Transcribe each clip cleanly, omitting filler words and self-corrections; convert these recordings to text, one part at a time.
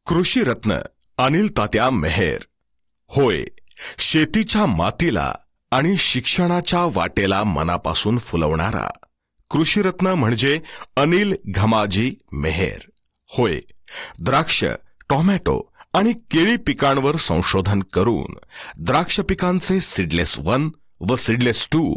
कृषीरत्न अनिल तात्या मेहेर. होय, शेतीच्या मातीला आणि शिक्षणाच्या वाटेला मनापासून फुलवणारा कृषीरत्न म्हणजे अनिल घमाजी मेहेर. होय, द्राक्ष, टोमॅटो आणि केळी पिकांवर संशोधन करून द्राक्ष पिकांचे सीडलेस 1 व सीडलेस 2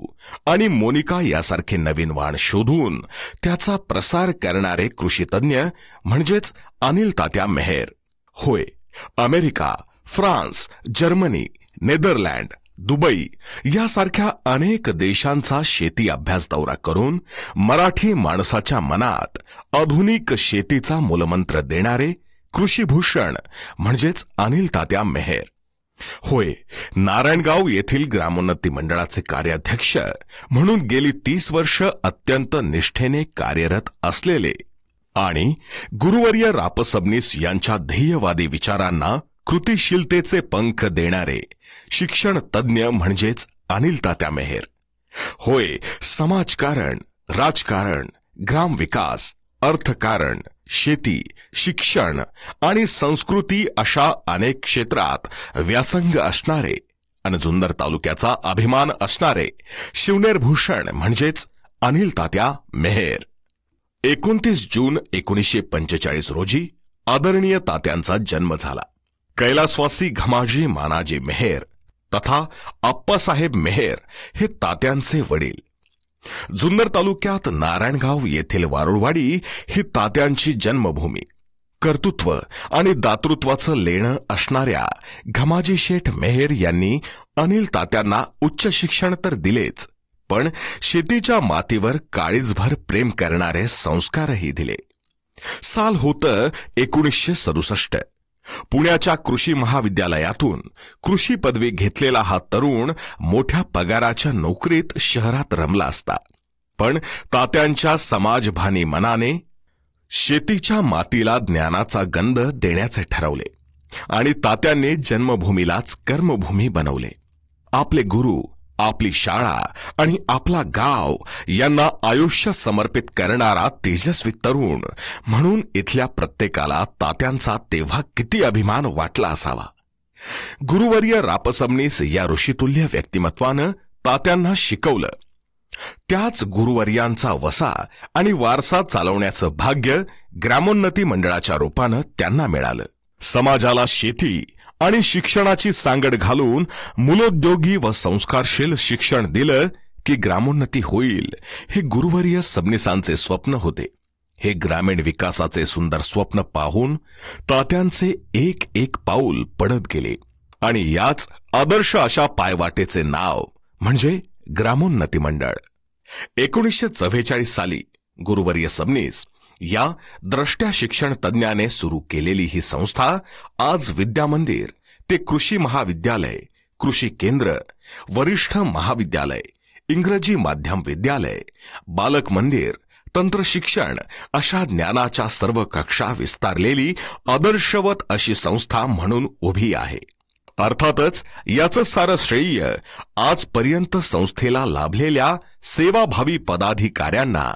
आणि मोनिका यासारखे नवीन वाण शोधून त्याचा प्रसार करणारे कृषीतज्ञ म्हणजेच अनिल तात्या मेहेर. होय, America, France, Germany, Netherland, Dubai यासारख्या अनेक देशांचा शेती अभ्यास दौरा करून मराठी माणसाच्या मनात आधुनिक शेतीचा मूलमंत्र देणारे कृषीभूषण म्हणजेच अनिल तात्या मेहेर. होय, नारायणगाव येथील ग्रामोन्नती मंडळाचे कार्याध्यक्ष म्हणून गेली 30 वर्ष अत्यंत निष्ठेने कार्यरत असलेले आणि गुरुवर्य रापसबनीस यांच्या ध्येयवादी विचारांना कृतिशीलतेचे पंख देणारे शिक्षण तज्ञ म्हणजेच अनिल तात्या मेहेर. होय, समाजकारण, राजकारण, ग्रामविकास, अर्थकारण, शेती, शिक्षण आणि संस्कृती अशा अनेक क्षेत्रात व्यासंग असणारे आणि जुन्नर तालुक्याचा अभिमान असणारे शिवनेर भूषण म्हणजेच अनिल तात्या मेहेर. 29 जून 1945 रोजी आदरणीय तात्यांचा जन्म झाला. कैलासवासी घमाजी मानाजी मेहेर तथा आप्पासाहेब मेहेर हे तात्यांचे वडील. जुन्नर तालुक्यात नारायणगाव येथील वारुळवाडी ही तात्यांची जन्मभूमी. कर्तृत्व आणि दातृत्वाचं लेणं असणाऱ्या घमाजी शेठ मेहेर यांनी अनिल तात्यांना उच्च शिक्षण तर दिलेच, पण शेतीच्या मातीवर काळीजभर प्रेम करणारे संस्कारही दिले. साल होतं 1967. पुण्याच्या कृषी महाविद्यालयातून कृषी पदवी घेतलेला हा तरुण मोठ्या पगाराच्या नोकरीत शहरात रमला असता, पण तात्यांच्या समाजभानी मनाने शेतीच्या मातीला ज्ञानाचा गंध देण्याचे ठरवले आणि तात्यांनी जन्मभूमीलाच कर्मभूमी बनवले. आपले गुरु, आपली शाळा आणि आपला गाव यांना आयुष्य समर्पित करणारा तेजस्वी तरुण म्हणून इथल्या प्रत्येकाला तात्यांचा तेव्हा किती अभिमान वाटला असावा. गुरुवर्य रापसबनीस या ऋषितुल्य व्यक्तिमत्वानं तात्यांना शिकवलं. त्याच गुरुवर्यांचा वसा आणि वारसा चालवण्याचं भाग्य ग्रामोन्नती मंडळाच्या रूपानं त्यांना मिळालं. समाजाला शेती आणि शिक्षणाची सांगड घालून मूलोद्योगी व संस्कारशील शिक्षण दिलं की ग्रामोन्नती होईल, हे गुरुवर्य सबनीसांचे स्वप्न होते. हे ग्रामीण विकासाचे सुंदर स्वप्न पाहून तात्यांचे एक एक पाऊल पडत गेले आणि याच आदर्श अशा पायवाटेचे नाव म्हणजे ग्रामोन्नती मंडळ. 1944 साली गुरुवर्य सबनीस या द्रष्ट्या शिक्षण तज्ञाने सुरू केलेली ही संस्था आज विद्यामंदिर ते कृषी महाविद्यालय, कृषी केंद्र, वरिष्ठ महाविद्यालय, इंग्रजी माध्यम विद्यालय, बालक मंदिर, तंत्र शिक्षण अशा ज्ञानाच्या सर्व कक्षा विस्तारलेली आदर्शवत अशी संस्था म्हणून उभी आहे. अर्थातच याचं सारं श्रेय आजपर्यंत संस्थेला लाभलेल्या सेवाभावी पदाधिकाऱ्यांना,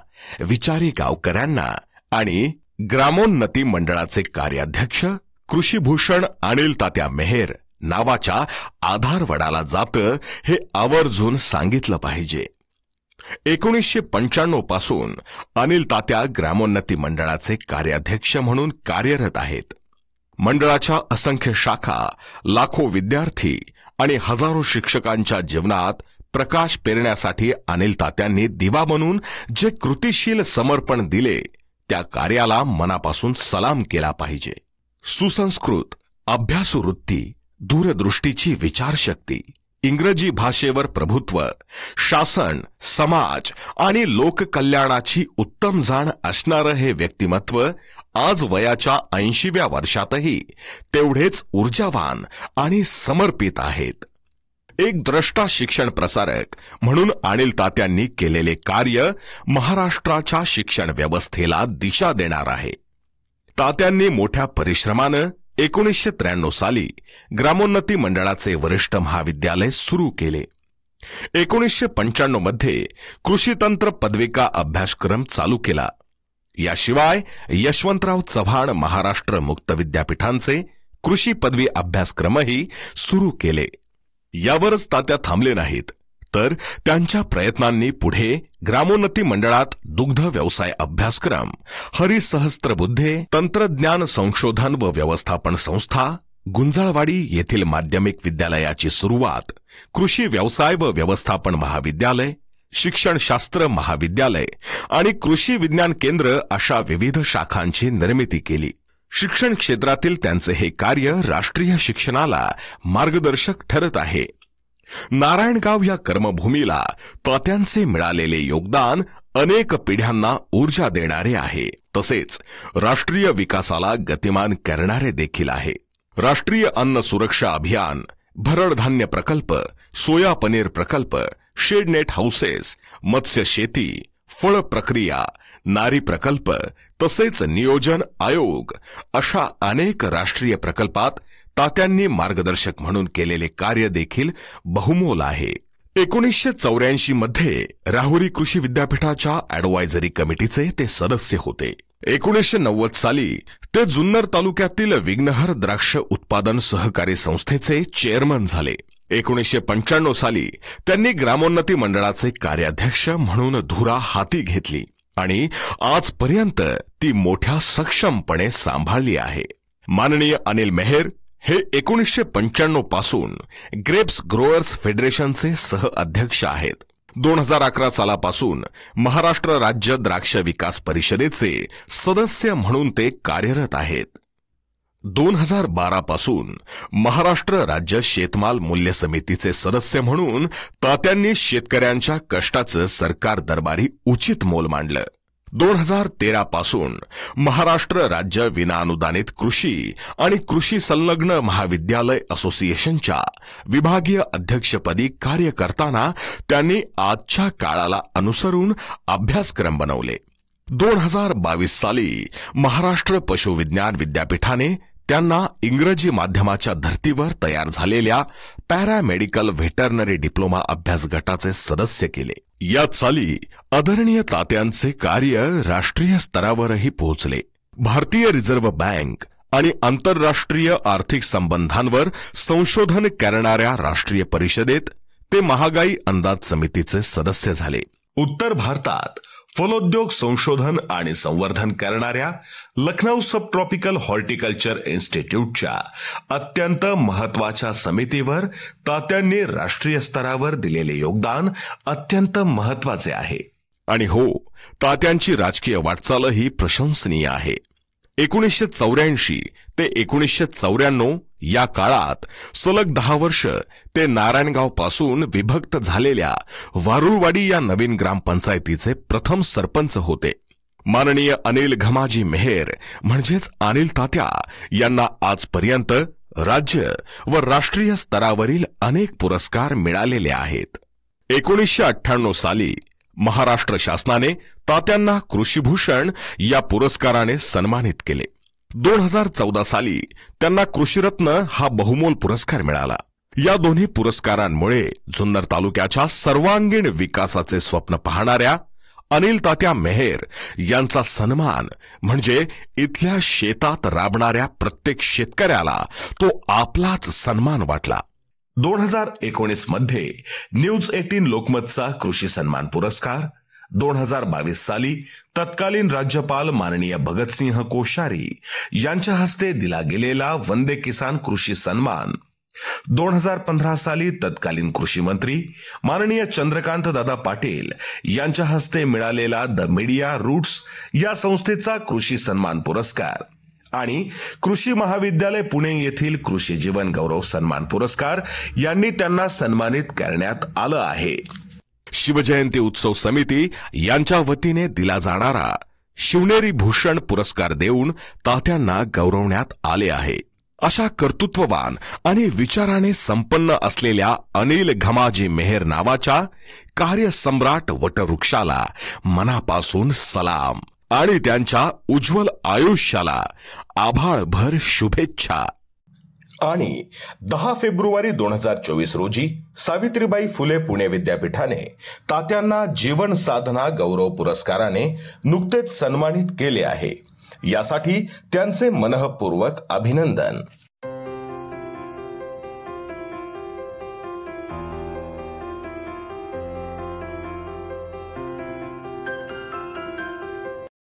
विचारी गावकऱ्यांना आणि ग्रामोन्नती मंडळाचे कार्याध्यक्ष कृषीभूषण अनिल तात्या मेहेर नावाच्या आधारवडाला जातं, हे आवर्जून सांगितलं पाहिजे. 1995 पासून अनिल तात्या ग्रामोन्नती मंडळाचे कार्याध्यक्ष म्हणून कार्यरत आहेत. मंडळाच्या असंख्य शाखा, लाखो विद्यार्थी आणि हजारो शिक्षकांच्या जीवनात प्रकाश पेरण्यासाठी अनिल तात्यांनी दिवा बनून जे कृतिशील समर्पण दिले, त्या कार्याला मनापासून सलाम केला पाहिजे. सुसंस्कृत, अभ्यासू वृत्ती, दूरदृष्टीची विचारशक्ती, इंग्रजी भाषेवर प्रभुत्व, शासन, समाज आणि लोककल्याणाची उत्तम जाण असणारं हे व्यक्तिमत्व आज वयाच्या 80व्या वर्षातही तेवढेच ऊर्जावान आणि समर्पित आहेत. एक द्रष्टा शिक्षण प्रसारक म्हणून अनिल तात्यांनी केलेले कार्य महाराष्ट्राच्या शिक्षण व्यवस्थेला दिशा देणार आहे. तात्यांनी मोठ्या परिश्रमानं 1993 साली ग्रामोन्नती मंडळाचे वरिष्ठ महाविद्यालय सुरू केले. 1995 मध्ये कृषीतंत्र पदविका अभ्यासक्रम चालू केला. याशिवाय यशवंतराव चव्हाण महाराष्ट्र मुक्त विद्यापीठांचे कृषी पदवी अभ्यासक्रमही सुरू केले. यावरच तात्या थांबले नाहीत, तर त्यांच्या प्रयत्नांनी पुढे ग्रामोन्नती मंडळात दुग्ध व्यवसाय अभ्यासक्रम, हरिसहस्त्रबुद्धे तंत्रज्ञान संशोधन व व्यवस्थापन संस्था, गुंजाळवाडी येथील माध्यमिक विद्यालयाची सुरुवात, कृषी व्यवसाय व व्यवस्थापन महाविद्यालय, शिक्षणशास्त्र महाविद्यालय आणि कृषी विज्ञान केंद्र अशा विविध शाखांची निर्मिती केली. शिक्षण क्षेत्रातील त्यांचे हे कार्य राष्ट्रीय शिक्षणाला मार्गदर्शक ठरत आहे. नारायणगाव या कर्मभूमीला तात्यांचे मिळालेले योगदान अनेक पिढ्यांना ऊर्जा देणारे आहे, तसेच राष्ट्रीय विकासाला गतिमान करणारे देखील आहे. राष्ट्रीय अन्न सुरक्षा अभियान, भरड धान्य प्रकल्प, सोया पनीर प्रकल्प, शेडनेट हाऊसेस, मत्स्य शेती, फळ प्रक्रिया, नारी प्रकल्प तसेच नियोजन आयोग अशा अनेक राष्ट्रीय प्रकल्पात तात्यांनी मार्गदर्शक म्हणून केलेले कार्य देखील बहुमोल आहे. 1984 मध्ये राहुरी कृषी विद्यापीठाच्या ॲडवायझरी कमिटीचे ते सदस्य होते. 1990 साली ते जुन्नर तालुक्यातील विघ्नहर द्राक्ष उत्पादन सहकारी संस्थेचे चेअरमन झाले. 1995 साली त्यांनी ग्रामोन्नती मंडळाचे कार्याध्यक्ष म्हणून धुरा हाती घेतली आणि आजपर्यंत ती मोठ्या सक्षमपणे सांभाळली आहे. माननीय अनिल मेहर हे 1995 पासून ग्रेप्स ग्रोअर्स फेडरेशनचे सह अध्यक्ष आहेत. 2011 सालापासून महाराष्ट्र राज्य द्राक्ष विकास परिषदेचे सदस्य म्हणून ते कार्यरत आहेत. 2012 पासून महाराष्ट्र राज्य शेतमाल मूल्य समितीचे सदस्य म्हणून तात्यांनी शेतकऱ्यांच्या कष्टाचं सरकार दरबारी उचित मोल मांडलं. 2013 पासून महाराष्ट्र राज्य विनाअनुदानित कृषी आणि कृषी संलग्न महाविद्यालय असोसिएशनच्या विभागीय अध्यक्षपदी कार्य करताना त्यांनी आजच्या काळाला अनुसरून अभ्यासक्रम बनवले. 2022 साली महाराष्ट्र पशुविज्ञान विद्यापीठाने त्यांना इंग्रजी माध्यमाच्या धर्तीवर तयार झालेल्या पॅरामेडिकल व्हेटरनरी डिप्लोमा अभ्यास गटाचे सदस्य केले. याच साली आदरणीय तात्यांचे कार्य राष्ट्रीय स्तरावरही पोहोचले. भारतीय रिझर्व्ह बँक आणि आंतरराष्ट्रीय आर्थिक संबंधांवर संशोधन करणाऱ्या राष्ट्रीय परिषदेत ते महागाई अंदाज समितीचे सदस्य झाले. उत्तर भारतात फलोद्योग संशोधन आणि संवर्धन करणाऱ्या लखनौ सब ट्रॉपिकल हॉर्टिकल्चर इन्स्टिट्यूटच्या अत्यंत महत्वाच्या समितीवर तात्यांनी राष्ट्रीय स्तरावर दिलेले योगदान अत्यंत महत्वाचे आहे. आणि हो, तात्यांची राजकीय वाटचालही प्रशंसनीय आहे. 1984 ते 1994 या काळात सलग 10 वर्ष ते नारायणगाव पासून विभक्त झालेल्या वारुळवाडी या नवीन ग्रामपंचायतीचे प्रथम सरपंच होते. माननीय अनिल घमाजी मेहर म्हणजेच अनिल तात्या यांना आजपर्यंत राज्य व राष्ट्रीय स्तरावरील अनेक पुरस्कार मिळालेले आहेत. 1998 साली महाराष्ट्र शासनाने तात्यांना कृषीभूषण या पुरस्काराने सन्मानित केले. 2014 साली त्यांना कृषीरत्न हा बहुमोल पुरस्कार मिळाला. या दोन्ही पुरस्कारांमुळे जुन्नर तालुक्याच्या सर्वांगीण विकासाचे स्वप्न पाहणाऱ्या अनिल तात्या मेहर यांचा सन्मान म्हणजे इथल्या शेतात राबणाऱ्या प्रत्येक शेतकऱ्याला तो आपलाच सन्मान वाटला. 2019 मध्ये न्यूज 18 लोकमतचा कृषी सन्मान पुरस्कार, 2022 साली तत्कालीन राज्यपाल माननीय भगतसिंह कोश्यारी यांच्या हस्ते दिला गेलेला वंदे किसान कृषी सन्मान, 2015 साली तत्कालीन कृषी मंत्री माननीय चंद्रकांत दादा पाटील यांच्या हस्ते मिळालेला द मीडिया रूट्स या संस्थेचा कृषी सन्मान पुरस्कार आणि कृषी महाविद्यालय पुणे येथील कृषी जीवन गौरव सन्मान पुरस्कार यांनी त्यांना सन्मानित करण्यात आलं आहे. शिवजयंती उत्सव समिती यांच्या वतीने दिला जाणारा शिवनेरी भूषण पुरस्कार देऊन तात्यांना गौरवण्यात आले आहे. अशा कर्तृत्ववान आणि विचाराने संपन्न असलेल्या अनिल घमाजी मेहर नावाच्या कार्यसम्राट वटवृक्षाला मनापासून सलाम आणि त्यांच्या उज्ज्वल आयुष्याला आभाळभर शुभेच्छा. आणि 10 फेब्रुवारी 2024 रोजी सावित्रीबाई फुले पुणे विद्यापीठाने तात्यांना जीवन साधना गौरव पुरस्काराने नुकतेच सन्मानित केले आहे. यासाठी त्यांचे मनःपूर्वक अभिनंदन.